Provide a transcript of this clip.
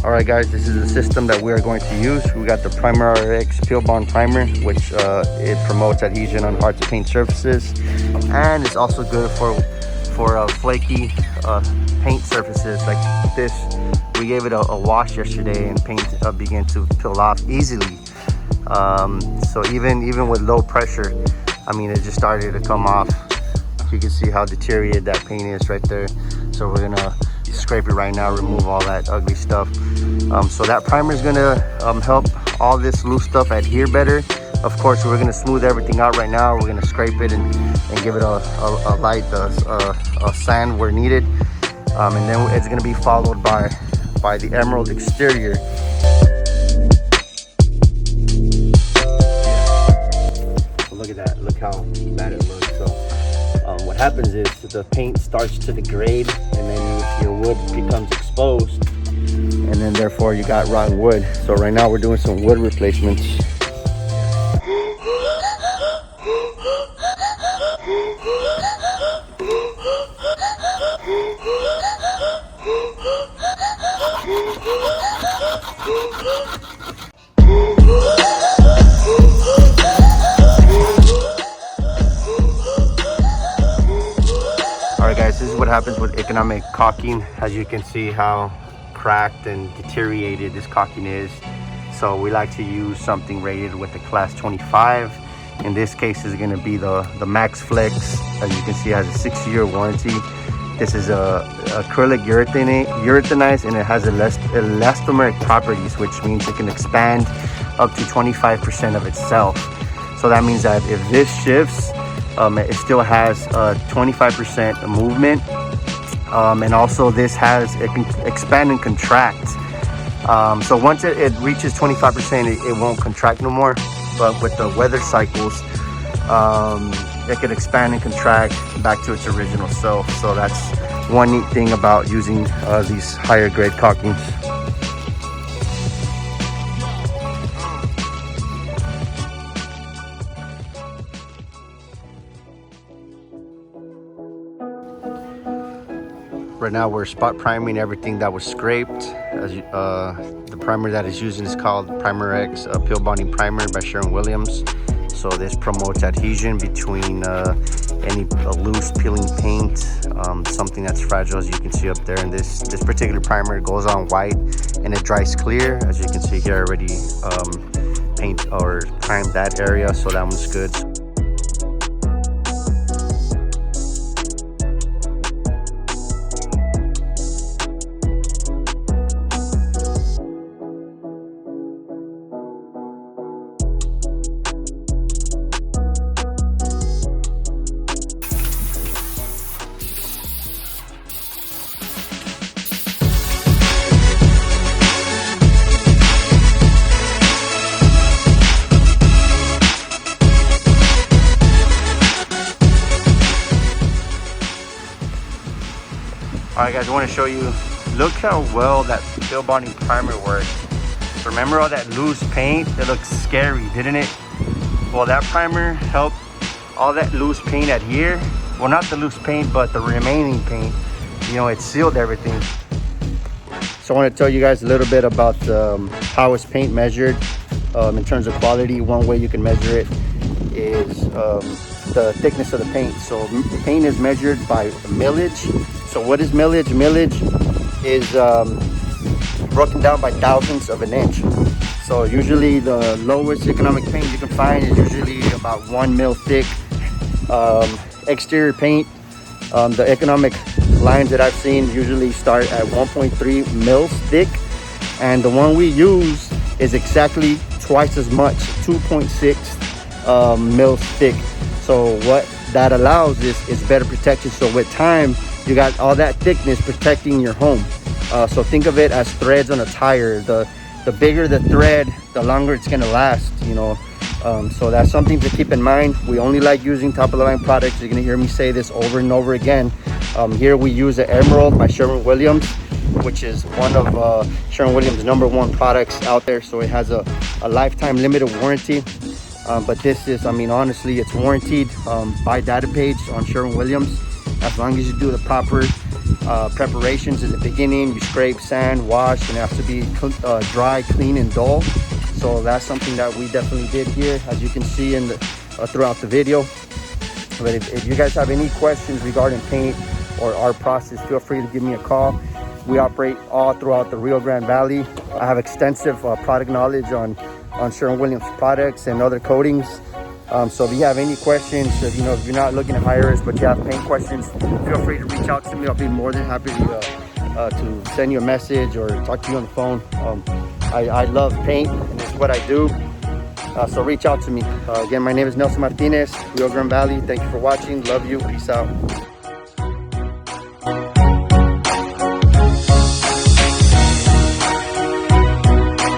All right guys, this is the system that we are going to use. We got the Primer RX Peel Bond Primer, which it promotes adhesion on hard to paint surfaces, and it's also good for flaky paint surfaces like this. We gave it a wash yesterday and paint began to peel off easily. So even with low pressure, I mean, it just started to come off. You can see how deteriorated that paint is right there. So we're gonna scrape it right now, remove all that ugly stuff. So that primer is gonna help all this loose stuff adhere better. Of course, we're gonna smooth everything out right now. We're gonna scrape it and give it a light sand where needed. And then it's gonna be followed by the emerald exterior. Look at that, look how bad it looks. So what happens is the paint starts to degrade, and then your wood becomes exposed, and then therefore you got rotten wood. So right now we're doing some wood replacements. Alright guys, this is what happens with economic caulking. As you can see how cracked and deteriorated this caulking is. So we like to use something rated with the class 25. In this case is going to be the Max Flex. As you can see, it has a 6-year warranty. This is acrylic urethanized, and it has elastomeric properties, which means it can expand up to 25% of itself. So that means that if this shifts, it still has 25% movement, and also it can expand and contract. So once it reaches 25%, it won't contract no more. But with the weather cycles, it can expand and contract back to its original self. So that's one neat thing about using these higher grade caulkings. Right now we're spot priming everything that was scraped. The primer that is using is called Primer X Peel Bonding Primer by Sherwin-Williams. So this promotes adhesion between any loose peeling paint, something that's fragile, as you can see up there. And this particular primer goes on white and it dries clear. As you can see here, I already paint or primed that area, so that one's good. Alright guys, I want to show you, look how well that peel bonding primer works. Remember all that loose paint? It looks scary, didn't it? Well, that primer helped all that loose paint adhere. Well, not the loose paint, but the remaining paint. You know, it sealed everything. So I want to tell you guys a little bit about how is paint measured in terms of quality. One way you can measure it is the thickness of the paint. So the paint is measured by millage. So what is millage? Millage is broken down by thousandths of an inch. So usually the lowest economic paint you can find is usually about 1 mil thick. Exterior paint, the economic lines that I've seen usually start at 1.3 mils thick, and the one we use is exactly twice as much, 2.6 mils thick. So what that allows is better protection. So with time, you got all that thickness protecting your home. So think of it as threads on a tire. The bigger the thread, the longer it's gonna last, you know. So that's something to keep in mind. We only like using top of the line products. You're gonna hear me say this over and over again. Here we use the Emerald by Sherwin-Williams, which is one of Sherwin-Williams' #1 products out there. So it has a lifetime limited warranty. But this is, I mean, honestly, it's warranted by data page on Sherwin-Williams. As long as you do the proper preparations in the beginning. You scrape, sand, wash, and it has to be dry, clean, and dull. So that's something that we definitely did here, as you can see in the throughout the video. But if you guys have any questions regarding paint or our process, feel free to give me a call. We operate all throughout the Rio Grande Valley. I have extensive product knowledge on Sherwin-Williams products and other coatings. So if you have any questions, if you're not looking to hire us, but you have paint questions, feel free to reach out to me. I'll be more than happy to send you a message or talk to you on the phone. I love paint, and it's what I do. So reach out to me. Again, my name is Nelson Martinez, Rio Grande Valley. Thank you for watching. Love you. Peace out.